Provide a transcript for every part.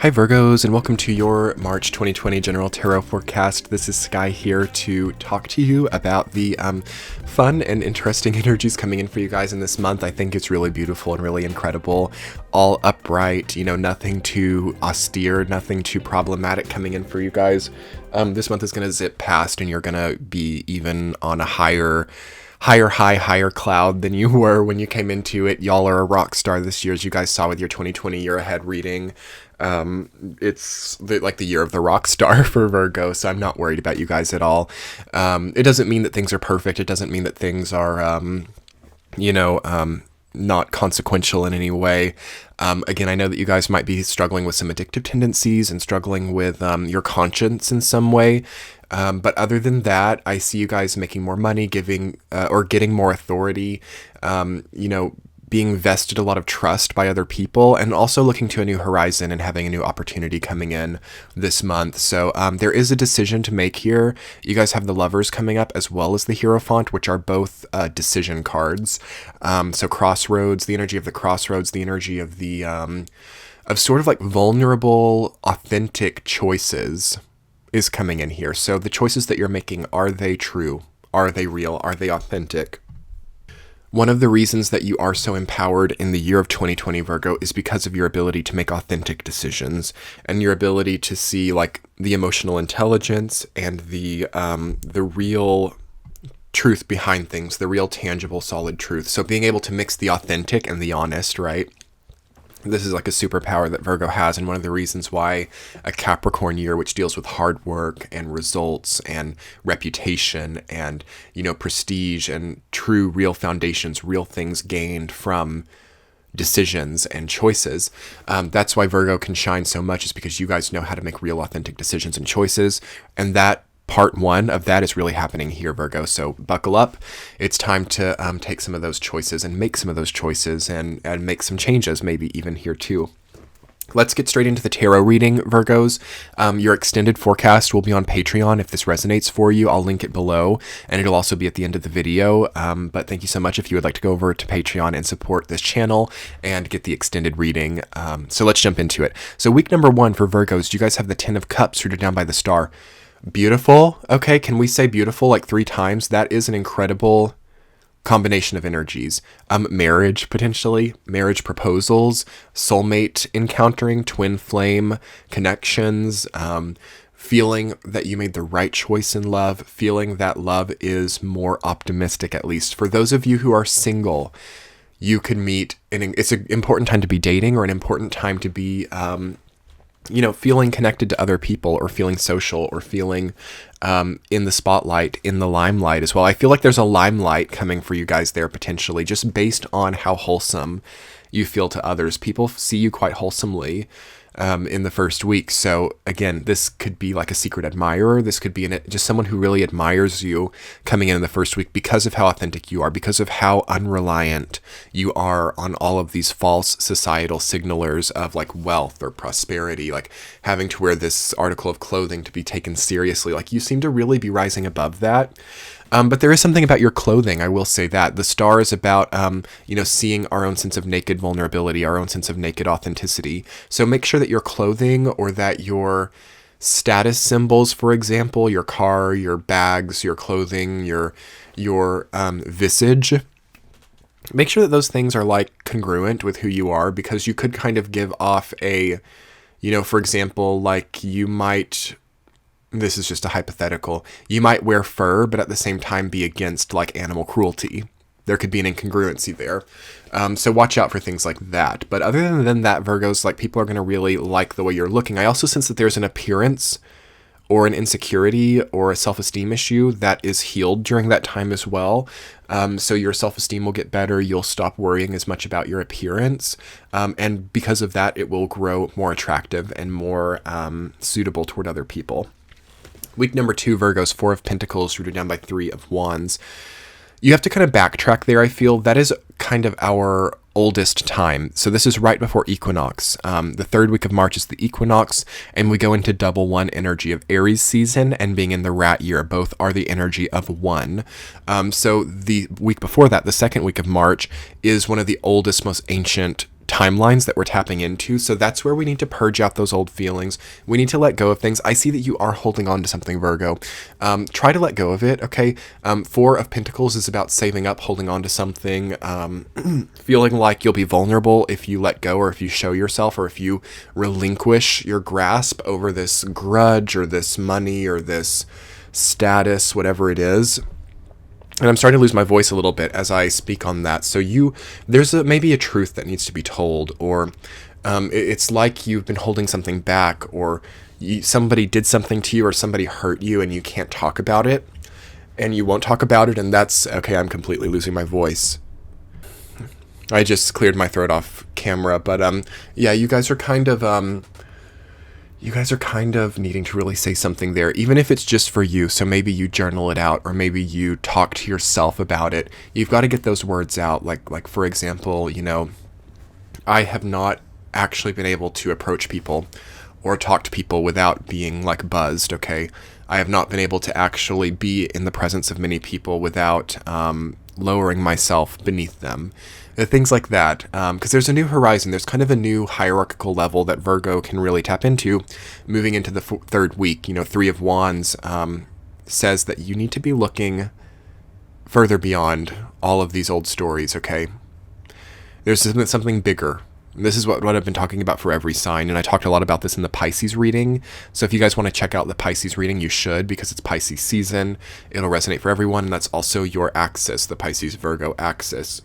Hi Virgos, and welcome to your March 2020 General Tarot Forecast. This is Sky here to talk to you about the fun and interesting energies coming in for you guys in this month. I think it's really beautiful and really incredible. All upright, nothing too austere, nothing too problematic coming in for you guys. This month is going to zip past and you're going to be even on a higher cloud than you were when you came into it. Y'all are a rock star this year, as you guys saw with your 2020 year ahead reading. It's the year of the rock star for Virgo, so I'm not worried about you guys at all. It doesn't mean that things are perfect. It doesn't mean that things are, not consequential in any way. Again, I know that you guys might be struggling with some addictive tendencies and struggling with your conscience in some way. But other than that, I see you guys making more money, getting more authority, being vested a lot of trust by other people, and also looking to a new horizon and having a new opportunity coming in this month. So there is a decision to make here. You guys have the Lovers coming up as well as the Hierophant, which are both decision cards. So Crossroads, the energy of the Crossroads, the energy of the of sort of like vulnerable, authentic choices is coming in here. So the choices that you're making, are they true? Are they real? Are they authentic? One of the reasons that you are so empowered in the year of 2020, Virgo, is because of your ability to make authentic decisions and your ability to see like the emotional intelligence and the real truth behind things, the real tangible, solid truth. So being able to mix the authentic and the honest, right? This is like a superpower that Virgo has, and one of the reasons why a Capricorn year, which deals with hard work and results and reputation and, prestige and true, real foundations, real things gained from decisions and choices. That's why Virgo can shine so much, is because you guys know how to make real, authentic decisions and choices. And that part one of that is really happening here, Virgo. So buckle up. It's time to take some of those choices and make some of those choices and make some changes, maybe even here too. Let's get straight into the tarot reading, Virgos. Your extended forecast will be on Patreon if this resonates for you. I'll link it below, and it'll also be at the end of the video. But thank you so much if you would like to go over to Patreon and support this channel and get the extended reading. So let's jump into it. So week number 1 for Virgos, you guys have the 10 of Cups rooted down by the star. Beautiful. Okay, can we say beautiful like 3 times? That is an incredible combination of energies. Marriage, potentially. Marriage proposals. Soulmate encountering. Twin flame connections. Feeling that you made the right choice in love. Feeling that love is more optimistic, at least. For those of you who are single, you could meet, it's an important time to be dating, or an important time to be feeling connected to other people, or feeling social, or feeling in the spotlight, in the limelight as well. I feel like there's a limelight coming for you guys there, potentially, just based on how wholesome you feel to others. People see you quite wholesomely in the first week. So again, this could be like a secret admirer. This could be just someone who really admires you coming in the first week because of how authentic you are, because of how unreliant you are on all of these false societal signalers of like wealth or prosperity, like having to wear this article of clothing to be taken seriously. Like you seem to really be rising above that. But there is something about your clothing, I will say that. The star is about, seeing our own sense of naked vulnerability, our own sense of naked authenticity. So make sure that your clothing, or that your status symbols, for example, your car, your bags, your clothing, your visage, make sure that those things are like congruent with who you are, because you could kind of give off a, for example, like you might... This is just a hypothetical. You might wear fur, but at the same time be against like animal cruelty. There could be an incongruency there. So watch out for things like that. But other than that, Virgos, like people are going to really like the way you're looking. I also sense that there's an appearance or an insecurity or a self-esteem issue that is healed during that time as well. So your self-esteem will get better. You'll stop worrying as much about your appearance. And because of that, it will grow more attractive and more suitable toward other people. Week number 2, Virgos, 4 of Pentacles rooted down by 3 of Wands. You have to kind of backtrack there, I feel. That is kind of our oldest time. So this is right before equinox. The 3rd week of March is the equinox, and we go into double 1 energy of Aries season and being in the rat year. Both are the energy of 1. So the week before that, the 2nd week of March, is one of the oldest, most ancient timelines that we're tapping into. So that's where we need to purge out those old feelings. We need to let go of things. I see that you are holding on to something, Virgo. Try to let go of it, okay? Four of Pentacles is about saving up, holding on to something, feeling like you'll be vulnerable if you let go or if you show yourself or if you relinquish your grasp over this grudge or this money or this status, whatever it is. And I'm starting to lose my voice a little bit as I speak on that. So there's maybe a truth that needs to be told, or it's like you've been holding something back, or somebody did something to you, or somebody hurt you, and you can't talk about it, and you won't talk about it, and that's, okay, I'm completely losing my voice. I just cleared my throat off camera, but yeah, you guys are kind of needing to really say something there, even if it's just for you. So maybe you journal it out, or maybe you talk to yourself about it. You've got to get those words out. Like for example, I have not actually been able to approach people or talk to people without being like buzzed. Okay. I have not been able to actually be in the presence of many people without lowering myself beneath them. Things like that, because there's a new horizon. There's kind of a new hierarchical level that Virgo can really tap into moving into the third week. Three of Wands says that you need to be looking further beyond all of these old stories, okay? There's something bigger. This is what I've been talking about for every sign, and I talked a lot about this in the Pisces reading. So if you guys want to check out the Pisces reading, you should, because it's Pisces season. It'll resonate for everyone, and that's also your axis, the Pisces-Virgo axis.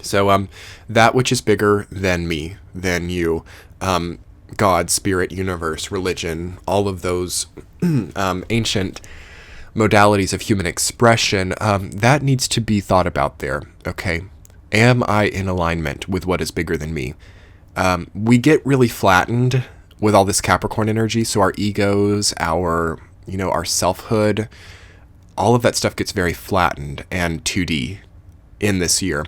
So that which is bigger than me, than you, God, spirit, universe, religion, all of those ancient modalities of human expression, that needs to be thought about there, okay? Am I in alignment with what is bigger than me? We get really flattened with all this Capricorn energy, so our egos, our selfhood, all of that stuff gets very flattened and 2D in this year.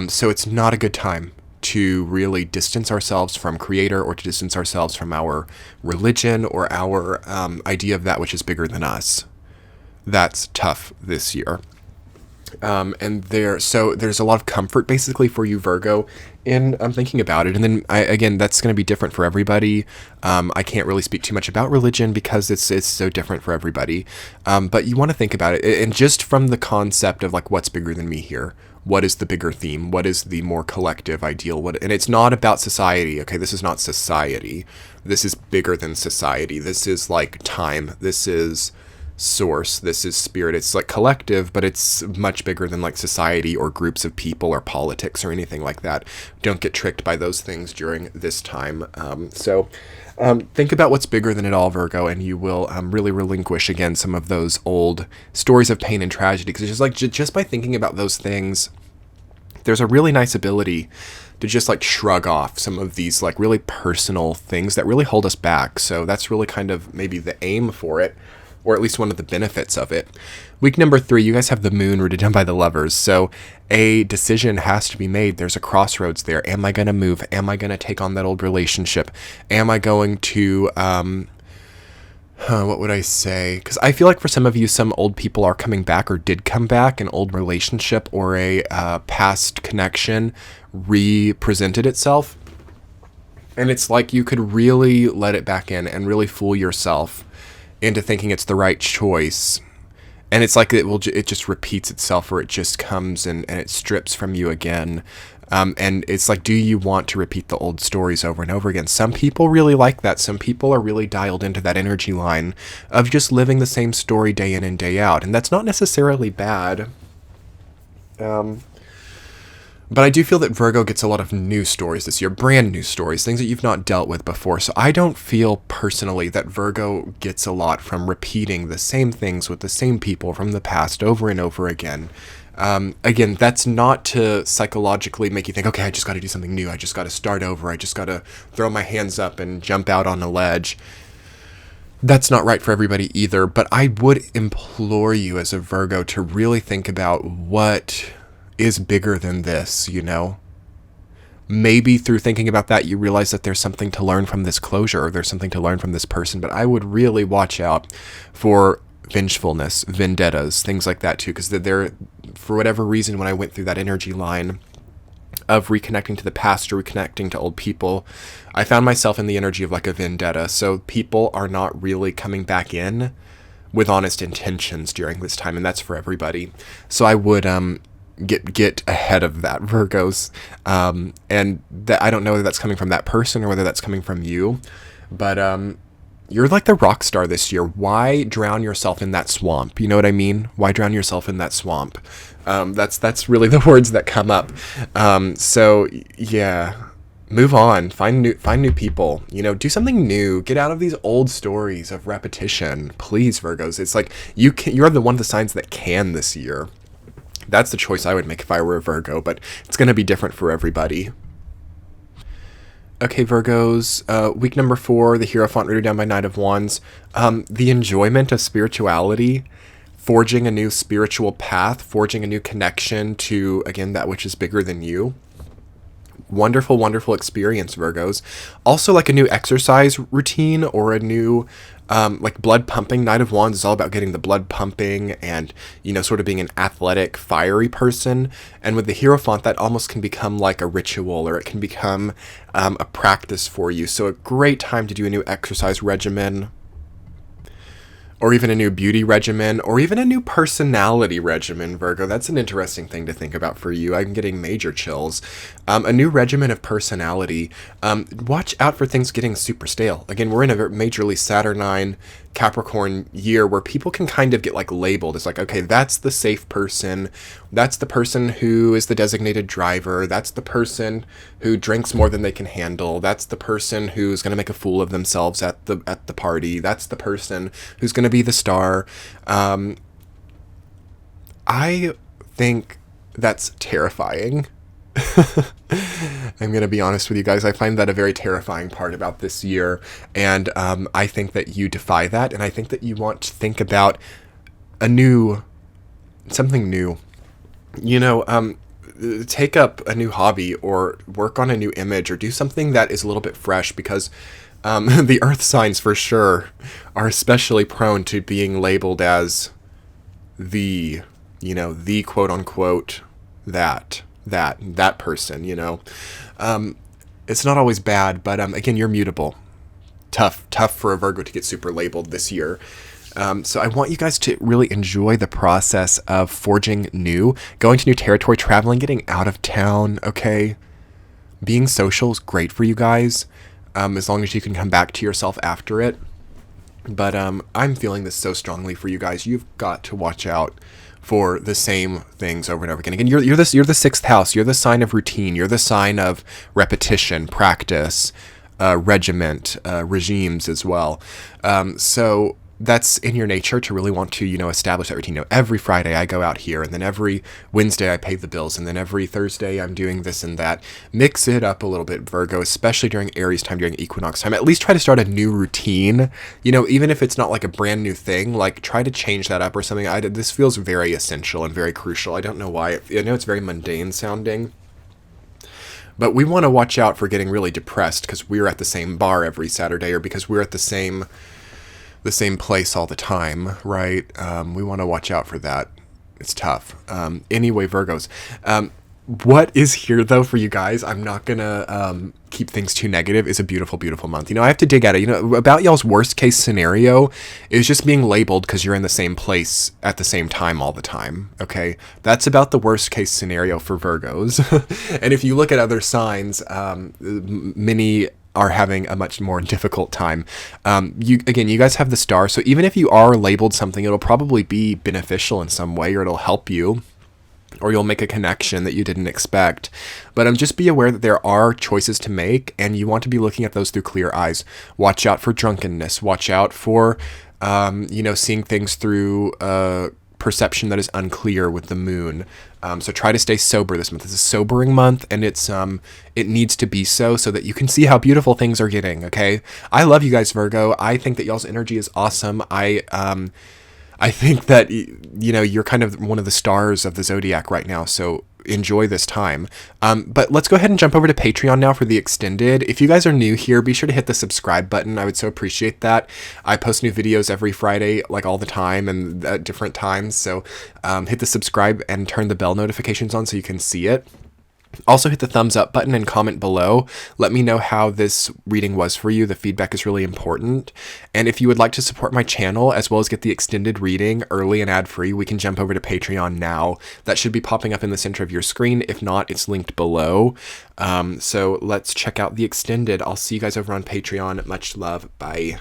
So it's not a good time to really distance ourselves from Creator, or to distance ourselves from our religion or our idea of that which is bigger than us. That's tough this year. So there's a lot of comfort basically for you, Virgo, in thinking about it. And then again, that's going to be different for everybody. I can't really speak too much about religion because it's so different for everybody. But you want to think about it, and just from the concept of like, what's bigger than me here? What is the bigger theme? What is the more collective ideal? And it's not about society. Okay, this is not society. This is bigger than society. This is like time. This is source. This is spirit. It's like collective, but it's much bigger than like society or groups of people or politics or anything like that. Don't get tricked by those things during this time. So think about what's bigger than it all, Virgo, and you will really relinquish again some of those old stories of pain and tragedy. Because it's just like just by thinking about those things, there's a really nice ability to just like shrug off some of these like really personal things that really hold us back. So that's really kind of maybe the aim for it, or at least one of the benefits of it. Week number 3, you guys have the moon rooted down by the Lovers. So a decision has to be made. There's a crossroads there. Am I going to move? Am I going to take on that old relationship? Am I going to, what would I say? Because I feel like for some of you, some old people are coming back or did come back. An old relationship or a past connection represented itself. And it's like you could really let it back in and really fool yourself into thinking it's the right choice. And it's like it just repeats itself, or it just comes and it strips from you again. And it's like, do you want to repeat the old stories over and over again? Some people really like that. Some people are really dialed into that energy line of just living the same story day in and day out. And that's not necessarily bad. But I do feel that Virgo gets a lot of new stories this year, brand new stories, things that you've not dealt with before. So I don't feel personally that Virgo gets a lot from repeating the same things with the same people from the past over and over again. Again, that's not to psychologically make you think, okay, I just got to do something new. I just got to start over. I just got to throw my hands up and jump out on a ledge. That's not right for everybody either. But I would implore you as a Virgo to really think about what is bigger than this, Maybe through thinking about that, you realize that there's something to learn from this closure, or there's something to learn from this person. But I would really watch out for vengefulness, vendettas, things like that too, because they're, for whatever reason, when I went through that energy line, of reconnecting to the past or reconnecting to old people. I found myself in the energy of like a vendetta. So people are not really coming back in with honest intentions during this time, and that's for everybody. So I would get ahead of that, Virgos. And that, I don't know whether that's coming from that person or whether that's coming from you, but you're like the rock star this year. Why drown yourself in that swamp? You know what I mean? Why drown yourself in that swamp? That's really the words that come up. So yeah, move on. Find new people. You know, do something new. Get out of these old stories of repetition, please, Virgos. It's like you're the one of the signs that can this year. That's the choice I would make if I were a Virgo, but it's going to be different for everybody. Okay, Virgos, week number 4, the Hierophant reader down by Knight of Wands. The enjoyment of spirituality, forging a new spiritual path, forging a new connection to, again, that which is bigger than you. Wonderful, wonderful experience, Virgos. Also, like a new exercise routine or a new, like blood pumping. Knight of Wands is all about getting the blood pumping and, you know, sort of being an athletic, fiery person. And with the Hierophant, that almost can become like a ritual, or it can become a practice for you. So a great time to do a new exercise regimen, or even a new beauty regimen, or even a new personality regimen, Virgo. That's an interesting thing to think about for you. I'm getting major chills. A new regimen of personality. Watch out for things getting super stale. Again, we're in a majorly Saturnine Capricorn year where people can kind of get like labeled. It's like, okay, that's the safe person. That's the person who is the designated driver. That's the person who drinks more than they can handle. That's the person who's going to make a fool of themselves at the party. That's the person who's going to be the star. I think that's terrifying. I'm going to be honest with you guys. I find that a very terrifying part about this year. And I think that you defy that. And I think that you want to think about something new. You know, take up a new hobby or work on a new image or do something that is a little bit fresh, because the earth signs for sure are especially prone to being labeled as the quote unquote that person, you know. It's not always bad, but again, you're mutable. Tough for a Virgo to get super labeled this year. So I want you guys to really enjoy the process of forging new, going to new territory, traveling, getting out of town, okay? Being social is great for you guys, as long as you can come back to yourself after it. But I'm feeling this so strongly for you guys. You've got to watch out for the same things over and over again. Again, you're the 6th house. You're the sign of routine. You're the sign of repetition, practice, regiment, regimes as well. So that's in your nature to really want to, establish that routine. Every Friday I go out here, and then every Wednesday I pay the bills, and then every Thursday I'm doing this and that. Mix it up a little bit, Virgo, especially during Aries time, during equinox time. At least try to start a new routine. Even if it's not like a brand new thing, like try to change that up or something. This feels very essential and very crucial. I don't know why. I know it's very mundane sounding, but we want to watch out for getting really depressed because we're at the same bar every Saturday, or because we're at the same place all the time, right? We want to watch out for that. It's tough. Anyway, Virgos, what is here though for you guys, I'm not gonna keep things too negative, is a beautiful, beautiful month. I have to dig at it. About y'all's worst case scenario is just being labeled because you're in the same place at the same time all the time, okay? That's about the worst case scenario for Virgos. And if you look at other signs, many are having a much more difficult time. You guys have the star, so even if you are labeled something, it'll probably be beneficial in some way, or it'll help you, or you'll make a connection that you didn't expect. But just be aware that there are choices to make, and you want to be looking at those through clear eyes. Watch out for drunkenness. Watch out for, seeing things through perception that is unclear with the moon. So try to stay sober this month. It's a sobering month, and it needs to be so that you can see how beautiful things are getting, okay? I love you guys, Virgo. I think that y'all's energy is awesome. I think that, you're kind of one of the stars of the zodiac right now, so enjoy this time. But let's go ahead and jump over to Patreon now for the extended. If you guys are new here, be sure to hit the subscribe button. I would so appreciate that. I post new videos every Friday, like all the time and at different times. So hit the subscribe and turn the bell notifications on so you can see it. Also, hit the thumbs up button and comment below. Let me know how this reading was for you. The feedback is really important. And if you would like to support my channel as well as get the extended reading early and ad-free, we can jump over to Patreon now. That should be popping up in the center of your screen. If not, it's linked below. So let's check out the extended. I'll see you guys over on Patreon. Much love. Bye.